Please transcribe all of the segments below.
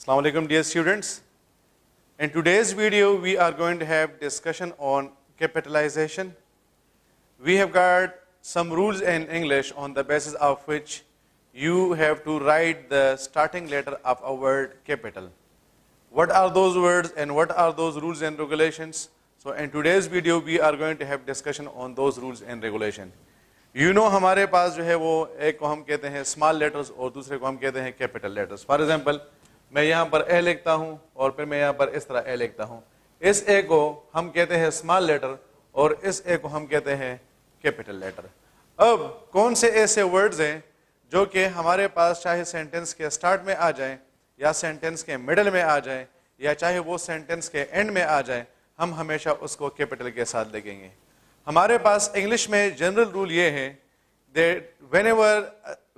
Assalamu alaikum dear students. In today's video we are going to have discussion on capitalization. We have got some rules in English on the basis of which you have to write the starting letter of a word capital. What are those words and what are those rules and regulations? So in today's video we are going to have discussion on those rules and regulations. You know ہمارے پاس جو ہے وہ ایک کو ہم کہتے ہیں small letters اور دوسرے کو ہم کہتے ہیں کیپٹل لیٹرز. فار ایگزامپل میں یہاں پر اے لکھتا ہوں اور پھر میں یہاں پر اس طرح اے لکھتا ہوں. اس اے کو ہم کہتے ہیں اسمال لیٹر اور اس اے کو ہم کہتے ہیں کیپٹل لیٹر. اب کون سے ایسے ورڈز ہیں جو کہ ہمارے پاس چاہے سینٹنس کے اسٹارٹ میں آ جائیں یا سینٹنس کے مڈل میں آ جائیں یا چاہے وہ سینٹنس کے اینڈ میں آ جائیں, ہم ہمیشہ اس کو کیپٹل کے ساتھ لکھیں گے. ہمارے پاس انگلش میں جنرل رول یہ ہے that whenever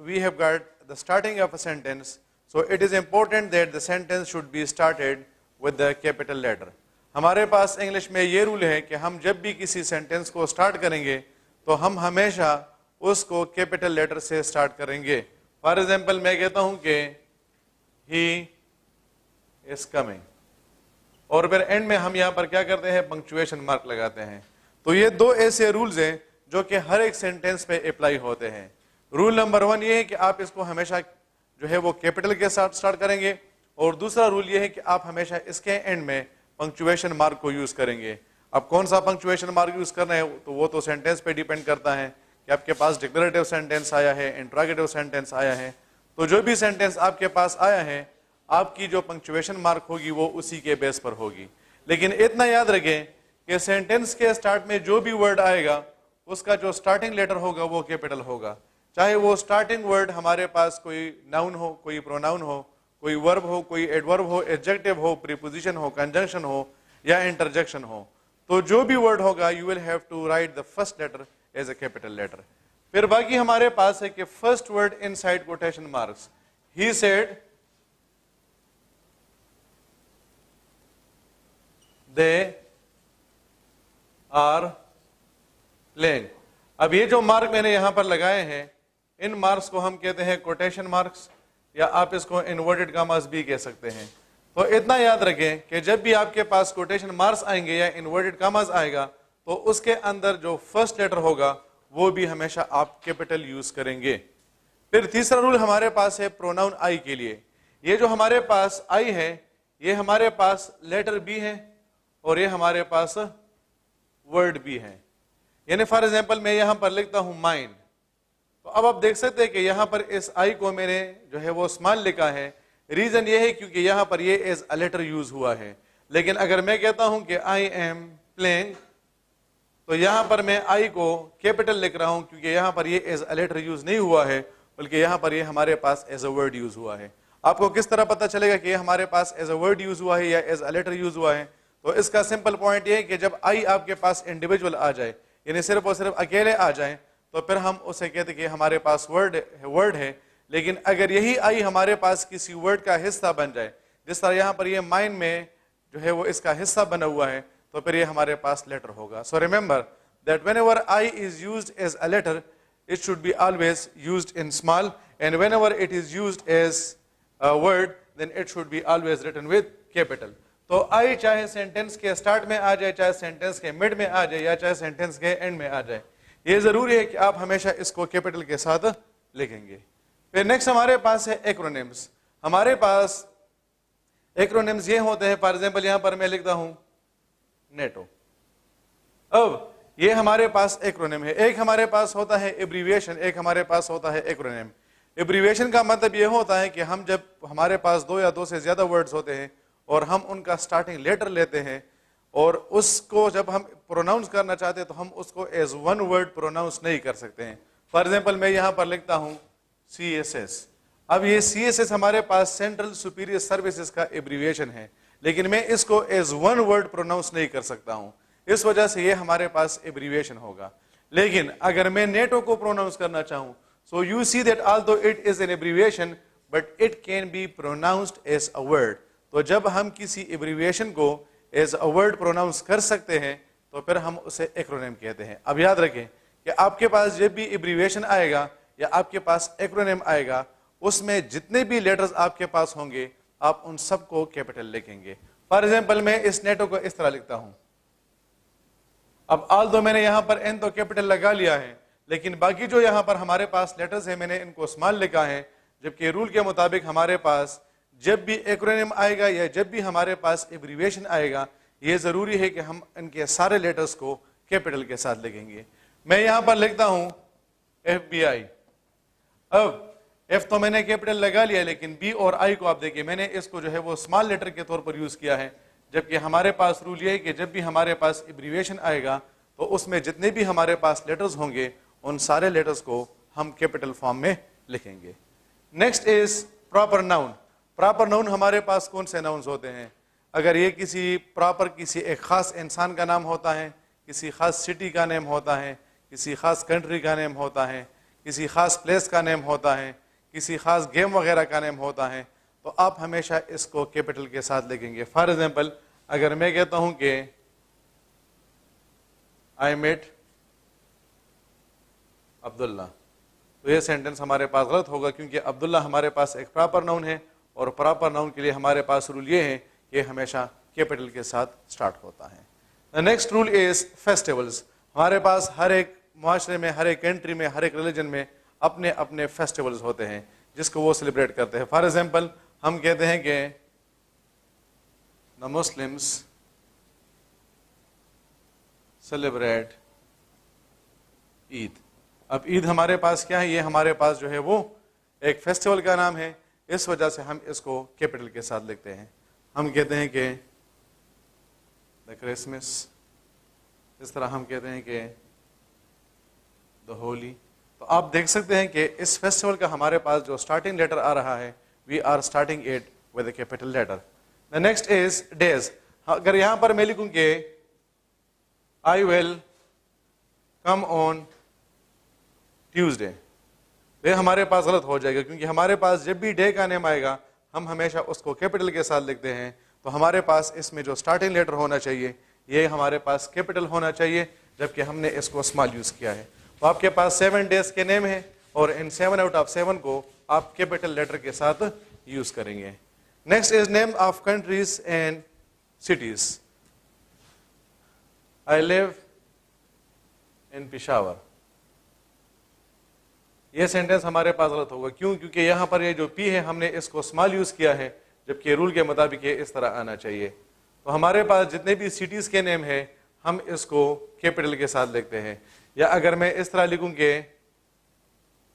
we have got the starting of a sentence, so it is important that the sentence should be started with the capital letter. ہمارے پاس انگلش میں یہ رول ہے کہ ہم جب بھی کسی سینٹنس کو اسٹارٹ کریں گے تو ہم ہمیشہ اس کو کیپٹل لیٹر سے اسٹارٹ کریں گے. فار ایگزامپل میں کہتا ہوں کہ he is coming اور پھر اینڈ میں ہم یہاں پر کیا کرتے ہیں, پنکچویشن مارک لگاتے ہیں. تو یہ دو ایسے رولز ہیں جو کہ ہر ایک سینٹنس پہ اپلائی ہوتے ہیں. رول نمبر 1 یہ ہے کہ آپ اس کو ہمیشہ جو ہے وہ کیپٹل کے ساتھ سٹارٹ کریں گے, اور دوسرا رول یہ ہے کہ آپ ہمیشہ اس کے اینڈ میں پنکچویشن مارک کو یوز کریں گے. اب کون سا پنکچویشن مارک یوز کرنا ہے تو وہ تو سینٹنس پہ ڈیپینڈ کرتا ہے کہ آپ کے پاس ڈکلریٹو سینٹنس آیا ہے, انٹراگیٹو سینٹنس آیا ہے. تو جو بھی سینٹنس آپ کے پاس آیا ہے آپ کی جو پنکچویشن مارک ہوگی وہ اسی کے بیس پر ہوگی. لیکن اتنا یاد رکھیں کہ سینٹنس کے اسٹارٹ میں جو بھی ورڈ آئے گا اس کا جو سٹارٹنگ لیٹر ہوگا وہ کیپٹل ہوگا, چاہے وہ سٹارٹنگ ورڈ ہمارے پاس کوئی ناؤن ہو, کوئی پروناؤن ہو, کوئی ورب ہو, کوئی ایڈورب ہو, ایڈجیکٹو ہو, پریپوزیشن ہو, کنجنکشن ہو یا انٹرجیکشن ہو. تو جو بھی ورڈ ہوگا you will have to write the first letter as a capital letter. پھر باقی ہمارے پاس ہے کہ first word inside quotation marks. He said, they are playing. اب یہ جو مارک میں نے یہاں پر لگائے ہیں ان مارکس کو ہم کہتے ہیں کوٹیشن مارکس, یا آپ اس کو انورٹڈ کاماز بھی کہہ سکتے ہیں. تو اتنا یاد رکھیں کہ جب بھی آپ کے پاس کوٹیشن مارکس آئیں گے یا انورٹڈ کاماز آئے گا تو اس کے اندر جو فرسٹ لیٹر ہوگا وہ بھی ہمیشہ آپ کیپٹل یوز کریں گے. پھر تیسرا رول ہمارے پاس ہے پروناؤن آئی کے لیے. یہ جو ہمارے پاس آئی ہے یہ ہمارے پاس لیٹر بھی ہے اور یہ ہمارے پاس ورڈ بھی ہے. یعنی فار ایگزامپل میں یہاں پر لکھتا ہوں مائنڈ, تو اب آپ دیکھ سکتے ہیں کہ یہاں پر اس آئی کو میں نے جو ہے وہ اسمال لکھا ہے. ریزن یہ ہے کیونکہ یہاں پر یہ ایز اے لیٹر یوز ہوا ہے. لیکن اگر میں کہتا ہوں کہ آئی ایم پلینگ تو یہاں پر میں آئی کو کیپٹل لکھ رہا ہوں کیونکہ یہاں پر یہ ایز اے لیٹر یوز نہیں ہوا ہے بلکہ یہاں پر یہ ہمارے پاس ایز اے ورڈ یوز ہوا ہے. آپ کو کس طرح پتہ چلے گا کہ یہ ہمارے پاس ایز اے ورڈ یوز ہوا ہے یا ایز اے لیٹر یوز ہوا ہے؟ تو اس کا سمپل پوائنٹ یہ ہے کہ جب آئی آپ کے پاس انڈیویجول آ جائے, یعنی صرف اور صرف اکیلے آ جائیں, تو پھر ہم اسے کہتے ہیں کہ ہمارے پاس ورڈ ہے. لیکن اگر یہی آئی ہمارے پاس کسی ورڈ کا حصہ بن جائے, جس طرح یہاں پر یہ مائنڈ میں جو ہے وہ اس کا حصہ بنا ہوا ہے, تو پھر یہ ہمارے پاس لیٹر ہوگا. So remember that whenever I is used as a letter it should be always used in small, and whenever it is used as a word then it should be always written with capital. تو آئی چاہے sentence کے start میں آ جائے, چاہے sentence کے mid میں آ جائے یا چاہے سینٹنس کے اینڈ میں آ جائے, یہ ضروری ہے کہ آپ ہمیشہ اس کو کیپٹل کے ساتھ لکھیں گے. پھر نیکسٹ ہمارے پاس ہے ایکرونیمز. ہمارے پاس ایکرونیمز یہ ہوتے ہیں, فار ایگزامپل یہاں پر میں لکھتا ہوں نیٹو. اب یہ ہمارے پاس ایکرونیم ہے. ایک ہمارے پاس ہوتا ہے ایبریویشن, ایک ہمارے پاس ہوتا ہے ایکرونیم. ایبریویشن کا مطلب یہ ہوتا ہے کہ ہم جب ہمارے پاس 2 یا 2 سے زیادہ ورڈز ہوتے ہیں اور ہم ان کا سٹارٹنگ لیٹر لیتے ہیں اور اس کو جب ہم پروناؤنس کرنا چاہتے ہیں تو ہم اس کو ایز ون ورڈ پروناؤنس نہیں کر سکتے ہیں. فار ایگزامپل میں یہاں پر لکھتا ہوں CSS. اب یہ CSS ہمارے پاس سینٹرل سپیریئر سروسز کا ایبریویشن ہے, لیکن میں اس کو ایز ون ورڈ پروناؤنس نہیں کر سکتا ہوں, اس وجہ سے یہ ہمارے پاس ایبریویشن ہوگا. لیکن اگر میں نیٹو کو پروناؤنس کرنا چاہوں, so you see that although it is an abbreviation but it can be pronounced as a word. تو جب ہم کسی ایبریویشن کو ایز اے ورڈ پروناؤنس کر سکتے ہیں تو پھر ہم اسے ایکرونیم کہتے ہیں. اب یاد رکھیں کہ آپ کے پاس جب بھی ایبریویشن آئے گا یا آپ کے پاس ایکرونیم آئے گا, اس میں جتنے بھی لیٹرز آپ کے پاس ہوں گے آپ ان سب کو کیپٹل لکھیں گے. فار ایگزامپل میں اس نیٹو کو اس طرح لکھتا ہوں. اب آل دو میں نے یہاں پر این تو کیپٹل لگا لیا ہے, لیکن باقی جو یہاں پر ہمارے پاس لیٹرز ہیں میں نے ان کو اسمال لکھا ہے, جبکہ رول کے مطابق ہمارے پاس جب بھی ایکرونیم آئے گا یا جب بھی ہمارے پاس ایبریویشن آئے گا, یہ ضروری ہے کہ ہم ان کے سارے لیٹرز کو کیپٹل کے ساتھ لکھیں گے. میں یہاں پر لکھتا ہوں ایف بی آئی. اب ایف تو میں نے کیپٹل لگا لیا, لیکن بی اور آئی کو آپ دیکھیں میں نے اس کو جو ہے وہ اسمال لیٹر کے طور پر یوز کیا ہے, جبکہ ہمارے پاس رول یہ ہے کہ جب بھی ہمارے پاس ایبریویشن آئے گا تو اس میں جتنے بھی ہمارے پاس لیٹرز ہوں گے ان سارے لیٹرز کو ہم کیپٹل فارم میں لکھیں گے. Next is proper noun. Proper noun ہمارے پاس کون سے ناؤنز ہوتے ہیں؟ اگر یہ کسی ایک خاص انسان کا نام ہوتا ہے, کسی خاص سٹی کا نیم ہوتا ہے, کسی خاص کنٹری کا نیم ہوتا ہے, کسی خاص پلیس کا نیم ہوتا ہے, کسی خاص گیم وغیرہ کا نیم ہوتا ہے, تو آپ ہمیشہ اس کو کیپٹل کے ساتھ لکھیں گے. فار ایگزامپل اگر میں کہتا ہوں کہ آئی میٹ عبداللہ, تو یہ سینٹنس ہمارے پاس غلط ہوگا, کیونکہ عبداللہ ہمارے پاس ایک پراپر ناؤن ہے, اور پراپر ناؤن کے لیے ہمارے پاس رول یہ ہے کہ ہمیشہ کیپٹل کے ساتھ سٹارٹ ہوتا ہے. نیکسٹ رول از فیسٹیولز. ہمارے پاس ہر ایک معاشرے میں, ہر ایک کنٹری میں, ہر ایک ریلیجن میں اپنے اپنے فیسٹیولز ہوتے ہیں جس کو وہ سیلیبریٹ کرتے ہیں. فار ایگزامپل ہم کہتے ہیں کہ دا مسلمس سیلیبریٹ عید. اب عید ہمارے پاس کیا ہے؟ یہ ہمارے پاس جو ہے وہ ایک فیسٹیول کا نام ہے, اس وجہ سے ہم اس کو کیپٹل کے ساتھ لکھتے ہیں. ہم کہتے ہیں کہ دا کرسمس, اس طرح ہم کہتے ہیں کہ دا ہولی. تو آپ دیکھ سکتے ہیں کہ اس فیسٹیول کا ہمارے پاس جو اسٹارٹنگ لیٹر آ رہا ہے, we are starting it with a capital letter. The next is days. اگر یہاں پر میں لکھوں کہ آئی ول کم آن ٹیوزڈے, یہ ہمارے پاس غلط ہو جائے گا, کیونکہ ہمارے پاس جب بھی ڈے کا نیم آئے گا ہم ہمیشہ اس کو کیپٹل کے ساتھ لکھتے ہیں. تو ہمارے پاس اس میں جو اسٹارٹنگ لیٹر ہونا چاہیے یہ ہمارے پاس کیپٹل ہونا چاہیے, جبکہ ہم نے اس کو اسمال یوز کیا ہے. تو آپ کے پاس 7 ڈیز کے نیم ہیں, اور ان 7 آؤٹ آف 7 کو آپ کیپٹل لیٹر کے ساتھ یوز کریں گے. Next is name of countries and cities. I live in Peshawar. یہ سینٹنس ہمارے پاس غلط ہوگا. کیوں؟ کیونکہ یہاں پر یہ جو پی ہے ہم نے اس کو اسمال یوز کیا ہے, جبکہ رول کے مطابق یہ اس طرح آنا چاہیے. تو ہمارے پاس جتنے بھی سٹیز کے نیم ہیں ہم اس کو کیپٹل کے ساتھ لکھتے ہیں. یا اگر میں اس طرح لکھوں کہ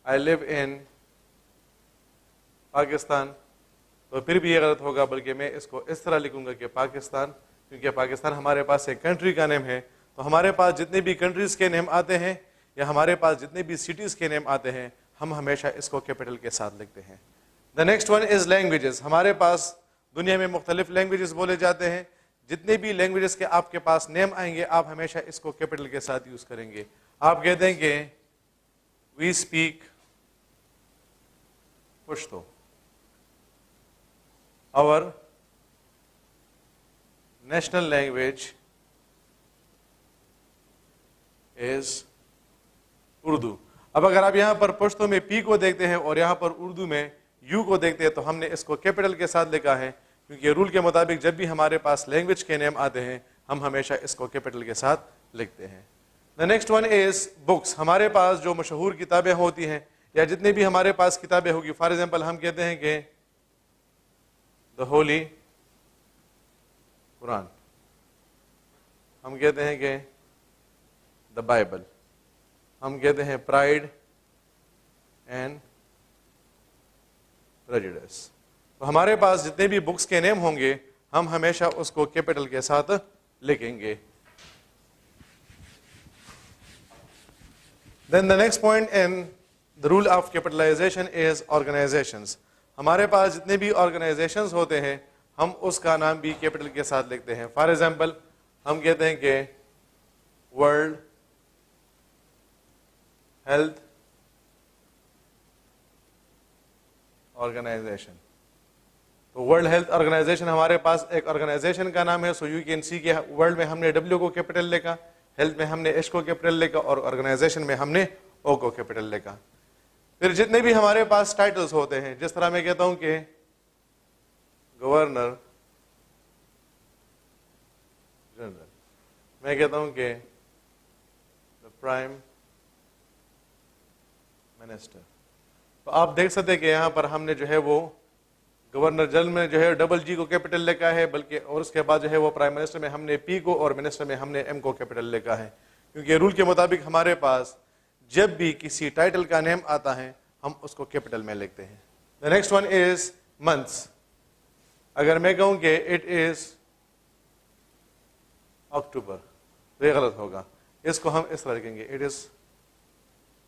آئی لیو ان پاکستان, تو پھر بھی یہ غلط ہوگا, بلکہ میں اس کو اس طرح لکھوں گا کہ پاکستان, کیونکہ پاکستان ہمارے پاس ایک کنٹری کا نیم ہے. تو ہمارے پاس جتنے بھی کنٹریز کے نیم آتے ہیں یا ہمارے پاس جتنے بھی سٹیز کے نیم آتے ہیں ہم ہمیشہ اس کو کیپٹل کے ساتھ لکھتے ہیں. The next one is languages. ہمارے پاس دنیا میں مختلف لینگویجز بولے جاتے ہیں. جتنے بھی لینگویجز کے آپ کے پاس نیم آئیں گے آپ ہمیشہ اس کو کیپٹل کے ساتھ یوز کریں گے. آپ کہتے ہیں کہ we speak Pashto, our national language is Urdu. اب اگر آپ یہاں پر پشتو میں پی کو دیکھتے ہیں اور یہاں پر اردو میں یو کو دیکھتے ہیں تو ہم نے اس کو کیپٹل کے ساتھ لکھا ہے, کیونکہ رول کے مطابق جب بھی ہمارے پاس لینگویج کے نیم آتے ہیں ہم ہمیشہ اس کو کیپٹل کے ساتھ لکھتے ہیں. The next one is books. ہمارے پاس جو مشہور کتابیں ہوتی ہیں یا جتنے بھی ہمارے پاس کتابیں ہوگی, فار ایگزامپل ہم کہتے ہیں کہ دا ہولی قرآن, ہم کہتے ہیں کہ دا بائبل, ہم کہتے ہیں پرائڈ اینڈ پریجوڈس. تو ہمارے پاس جتنے بھی بکس کے نیم ہوں گے ہم ہمیشہ اس کو کیپٹل کے ساتھ لکھیں گے. Then the next point in the rule of capitalization is organizations. ہمارے پاس جتنے بھی آرگنائزیشنز ہوتے ہیں ہم اس کا نام بھی کیپٹل کے ساتھ لکھتے ہیں. فار ایگزامپل ہم کہتے ہیں کہ ورلڈ ہیلتھ آرگنائزیشن. تو ورلڈ ہیلتھ آرگنائزیشن ہمارے پاس ایک آرگنائزیشن کا نام ہے. سو یو کین سی کہ ورلڈ میں ہم نے ڈبلیو کو کیپٹل لکھا, ہیلتھ میں ہم نے ایچ کو کیپٹل لکھا, اور آرگنائزیشن میں ہم نے او کو کیپٹل لکھا. پھر جتنے بھی ہمارے پاس ٹائٹلز ہوتے ہیں, جس طرح میں کہتا ہوں کہ گورنر جنرل. میں کہتا ہوں کہ پرائم منسٹر. تو آپ دیکھ سکتے کہ یہاں پر ہم نے جو ہے وہ گورنر جنرل میں جو ہے ڈبل جی کو کیپٹل لکھا ہے, بلکہ اور اس کے بعد جو ہے وہ پرائم منسٹر میں ہم نے پی کو اور منسٹر میں ہم نے ایم کو کیپٹل لکھا ہے, کیونکہ رول کے مطابق ہمارے پاس جب بھی کسی ٹائٹل کا نیم آتا ہے ہم اس کو کیپٹل میں لکھتے ہیں. The next one is months. اگر میں کہوں کہ it is اکتوبر تو یہ غلط ہوگا, اس کو ہم اس طرح لکھیں گے it is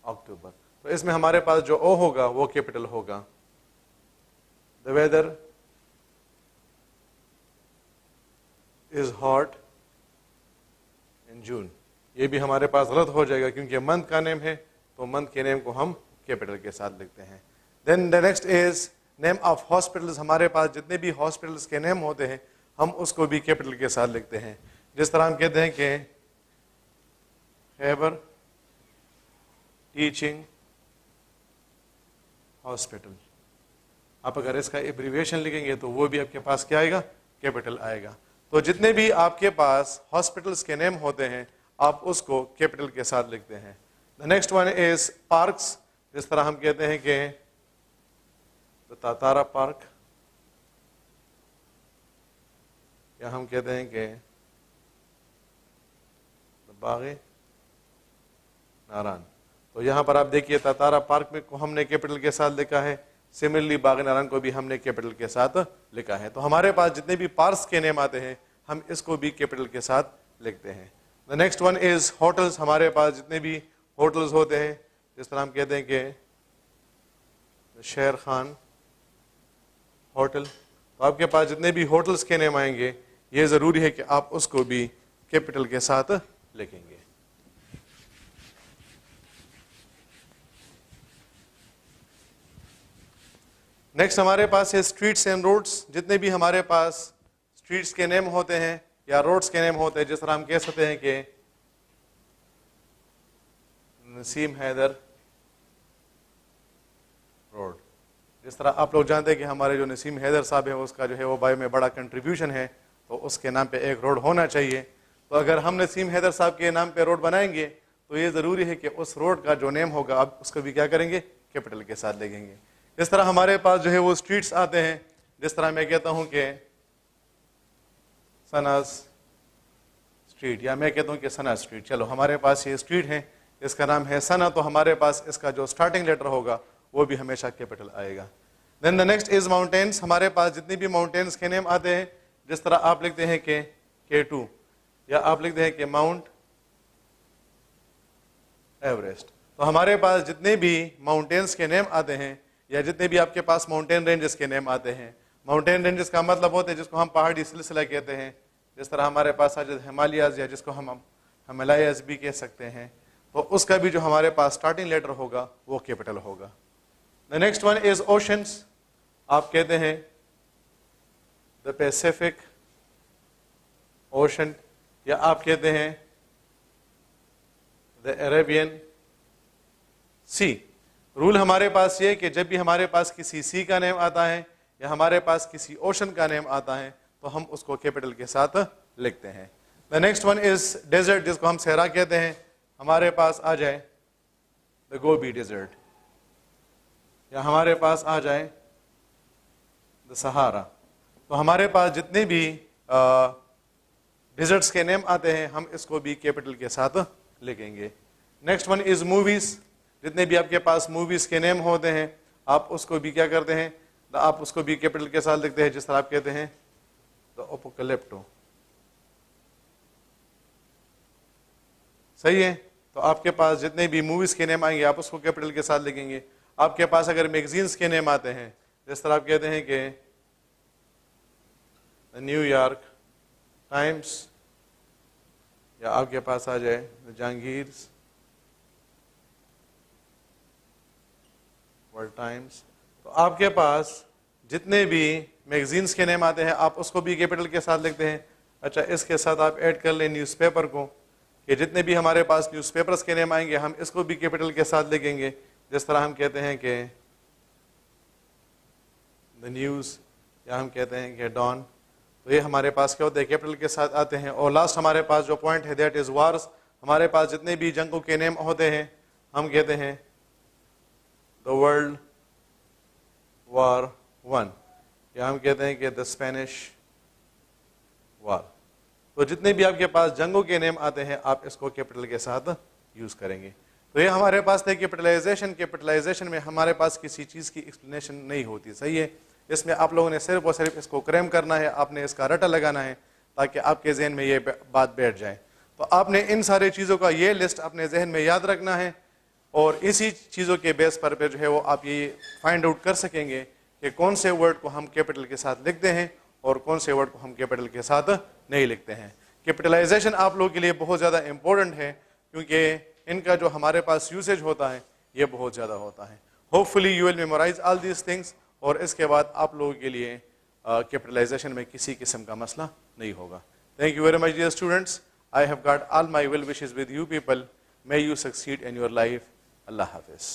اکتوبر. تو اس میں ہمارے پاس جو او ہوگا وہ کیپٹل ہوگا. The weather is hot in June. یہ بھی ہمارے پاس غلط ہو جائے گا کیونکہ منتھ کا نیم ہے, تو منتھ کے نیم کو ہم کیپٹل کے ساتھ لکھتے ہیں. Then the next is name of hospitals. ہمارے پاس جتنے بھی ہاسپٹلس کے نیم ہوتے ہیں ہم اس کو بھی کیپٹل کے ساتھ لکھتے ہیں. جس طرح ہم کہتے ہیں کہ خیبر ٹیچنگ ہاسپٹل, آپ اگر اس کا ایبریویشن لکھیں گے تو وہ بھی آپ کے پاس کیا آئے گا, کیپٹل آئے گا. تو جتنے بھی آپ کے پاس ہاسپٹلس کے نیم ہوتے ہیں آپ اس کو کیپٹل کے ساتھ لکھتے ہیں. The next one is parks. جس طرح ہم کہتے ہیں کہ تاتارا پارک, یا ہم کہتے ہیں کہ باغ ناران. تو یہاں پر آپ دیکھیے تاتارا پارک میں کو ہم نے کیپٹل کے ساتھ لکھا ہے, سملرلی باغ ناران کو بھی ہم نے کیپٹل کے ساتھ لکھا ہے. تو ہمارے پاس جتنے بھی پارکس کے نیم آتے ہیں ہم اس کو بھی کیپٹل کے ساتھ لکھتے ہیں. The next one is hotels. ہمارے پاس جتنے بھی ہوٹلز ہوتے ہیں, جس طرح ہم کہتے ہیں کہ شیر خان ہوٹل, تو آپ کے پاس جتنے بھی ہوٹلز کے نیم آئیں گے یہ ضروری ہے کہ آپ اس کو بھی کیپٹل کے ساتھ لکھیں گے. نیکسٹ ہمارے پاس ہے اسٹریٹس اینڈ روڈس. جتنے بھی ہمارے پاس اسٹریٹس کے نیم ہوتے ہیں یا روڈس کے نیم ہوتے ہیں, جس طرح ہم کہہ سکتے ہیں کہ نسیم حیدر روڈ. جس طرح آپ لوگ جانتے ہیں کہ ہمارے جو نسیم حیدر صاحب ہیں اس کا جو ہے وہ بایو میں بڑا کنٹریبیوشن ہے, تو اس کے نام پہ ایک روڈ ہونا چاہیے. تو اگر ہم نسیم حیدر صاحب کے نام پہ روڈ بنائیں گے تو یہ ضروری ہے کہ اس روڈ کا جو نیم ہوگا آپ اس کو بھی کیا کریں گے, کیپٹل کے ساتھ لکھیں گے. اس طرح ہمارے پاس جو ہے وہ اسٹریٹس آتے ہیں, جس طرح میں کہتا ہوں کہ سناز اسٹریٹ, یا میں کہتا ہوں کہ سنا اسٹریٹ. چلو ہمارے پاس یہ اسٹریٹ ہے, اس کا نام ہے سنا, تو ہمارے پاس اس کا جو اسٹارٹنگ لیٹر ہوگا وہ بھی ہمیشہ کیپٹل آئے گا. دین دا نیکسٹ از ماؤنٹینس. ہمارے پاس جتنے بھی ماؤنٹینس کے نیم آتے ہیں, جس طرح آپ لکھتے ہیں کہ K2, یا آپ لکھتے ہیں کہ ماؤنٹ ایوریسٹ. تو ہمارے پاس جتنے بھی ماؤنٹینس کے نیم آتے ہیں یا جتنے بھی آپ کے پاس ماؤنٹین رینجز کے نیم آتے ہیں, ماؤنٹین رینجز کا مطلب ہوتے ہیں جس کو ہم پہاڑی سلسلہ کہتے ہیں, جس طرح ہمارے پاس ہمالیاز, یا جس کو ہم ہمالایاز بھی کہہ سکتے ہیں, تو اس کا بھی جو ہمارے پاس اسٹارٹنگ لیٹر ہوگا وہ کیپٹل ہوگا. The next one is oceans. آپ کہتے ہیں the Pacific Ocean, یا آپ کہتے ہیں the Arabian Sea. رول ہمارے پاس یہ کہ جب بھی ہمارے پاس کسی سی کا نیم آتا ہے یا ہمارے پاس کسی اوشن کا نیم آتا ہے تو ہم اس کو کیپٹل کے ساتھ لکھتے ہیں. The next one is desert, جس کو ہم صحرا کہتے ہیں. ہمارے پاس آ جائے the Gobi Desert, یا ہمارے پاس آ جائے the Sahara. تو ہمارے پاس جتنے بھی ڈیزرٹس کے نیم آتے ہیں ہم اس کو بھی کیپٹل کے ساتھ لکھیں گے. Next one is movies. جتنے بھی آپ کے پاس موویز کے نیم ہوتے ہیں آپ اس کو بھی کیا کرتے ہیں, آپ اس کو بھی کیپٹل کے ساتھ لکھتے ہیں, جس طرح آپ کہتے ہیں the Apocalypto. صحیح ہے. تو آپ کے پاس جتنے بھی موویز کے نیم آئیں گے آپ اس کو کیپٹل کے ساتھ لکھیں گے. آپ کے پاس اگر میگزینس کے نیم آتے ہیں, جس طرح آپ کہتے ہیں کہ نیو یارک ٹائمس, یا آپ کے پاس آ جائے جہانگیرز ورلڈ ٹائمس. تو آپ کے پاس جتنے بھی میگزینس کے نیم آتے ہیں آپ اس کو بھی کیپٹل کے ساتھ لکھتے ہیں. اچھا, اس کے ساتھ آپ ایڈ کر لیں نیوز پیپر کو, کہ جتنے بھی ہمارے پاس نیوز پیپرز کے نیم آئیں گے ہم اس کو بھی کیپٹل کے ساتھ لکھیں گے. جس طرح ہم کہتے ہیں کہ the نیوز, یا ہم کہتے ہیں کہ ڈان. تو یہ ہمارے پاس کیا ہوتے ہیں؟ کیپٹل کے ساتھ آتے ہیں. اور لاسٹ ہمارے پاس جو پوائنٹ ہے دیٹ از وارز. ہمارے پاس جتنے بھی جنگوں کے نیم ہوتے ہیں ہم کہتے ہیں دا ورلڈ وار 1 یا ہم کہتے ہیں کہ دا اسپینش وار. تو جتنے بھی آپ کے پاس جنگوں کے نیم آتے ہیں آپ اس کو کیپٹل کے ساتھ یوز کریں گے. تو یہ ہمارے پاس تھے کیپٹلائزیشن. کیپٹلائزیشن میں ہمارے پاس کسی چیز کی ایکسپلینیشن نہیں ہوتی. صحیح ہے. اس میں آپ لوگوں نے صرف اور صرف اس کو کریم کرنا ہے, آپ نے اس کا رٹا لگانا ہے تاکہ آپ کے ذہن میں یہ بات بیٹھ جائے. تو آپ نے ان سارے چیزوں کا یہ لسٹ اپنے ذہن میں یاد رکھنا ہے اور اسی چیزوں کے بیس پر جو ہے وہ آپ یہ فائنڈ آؤٹ کر سکیں گے کہ کون سے ورڈ کو ہم کیپٹل کے ساتھ لکھتے ہیں اور کون سے ورڈ کو ہم کیپٹل کے ساتھ نہیں لکھتے ہیں. کیپٹلائزیشن آپ لوگوں کے لیے بہت زیادہ امپورٹنٹ ہے کیونکہ ان کا جو ہمارے پاس یوزیج ہوتا ہے یہ بہت زیادہ ہوتا ہے. Hopefully you will memorise all these things اور اس کے بعد آپ لوگوں کے لیے کیپٹلائزیشن میں کسی قسم کا مسئلہ نہیں ہوگا. Thank you very much dear students. I have got all my well wishes with you people. May you succeed in your life. Allah Hafiz.